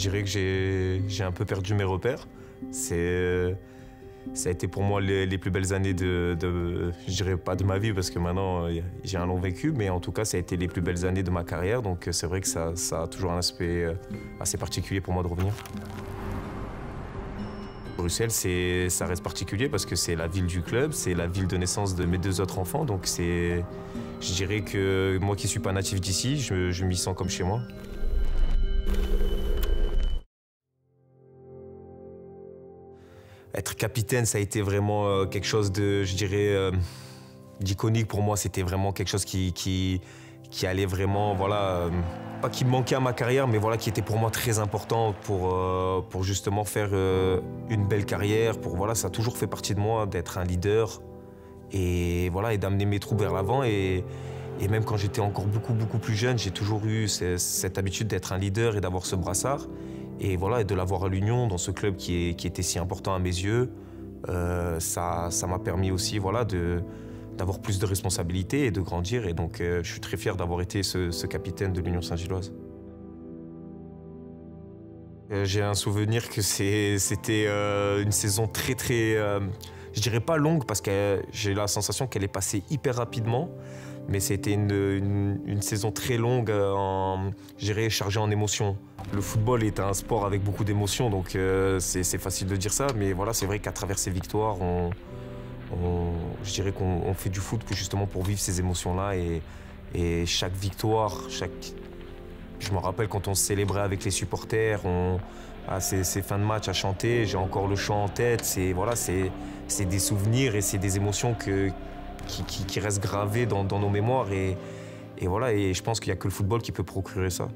dirais que j'ai un peu perdu mes repères. Ça a été pour moi les plus belles années je dirais pas de ma vie parce que maintenant j'ai un long vécu, mais en tout cas ça a été les plus belles années de ma carrière, donc c'est vrai que ça a toujours un aspect assez particulier pour moi de revenir. Bruxelles, ça reste particulier parce que c'est la ville du club, c'est la ville de naissance de mes deux autres enfants, donc je dirais que moi qui suis pas natif d'ici, je m'y sens comme chez moi. Être capitaine, ça a été vraiment quelque chose de, je dirais, d'iconique pour moi. C'était vraiment quelque chose qui allait vraiment, voilà, pas qui me manquait à ma carrière, mais voilà, qui était pour moi très important pour justement faire une belle carrière. Voilà, ça a toujours fait partie de moi d'être un leader et voilà, et d'amener mes troupes vers l'avant. Et même quand j'étais encore beaucoup plus jeune, j'ai toujours eu cette habitude d'être un leader et d'avoir ce brassard. Et voilà, et de l'avoir à l'Union, dans ce club qui était si important à mes yeux, ça m'a permis aussi, voilà, d'avoir plus de responsabilités et de grandir. Et donc, je suis très fier d'avoir été ce capitaine de l'Union Saint-Gilloise. J'ai un souvenir que c'était une saison très, je dirais pas longue parce que j'ai la sensation qu'elle est passée hyper rapidement. Mais c'était une saison très longue, je dirais chargée en émotions. Le football est un sport avec beaucoup d'émotions, donc c'est facile de dire ça. Mais voilà, c'est vrai qu'à travers ces victoires, je dirais qu'on fait du foot justement pour vivre ces émotions-là. Et chaque victoire, je me rappelle quand on se célébrait avec les supporters, à ces fins de match à chanter, j'ai encore le chant en tête. Voilà, c'est des souvenirs et c'est des émotions qui restent gravées dans nos mémoires. Et voilà, et je pense qu'il n'y a que le football qui peut procurer ça.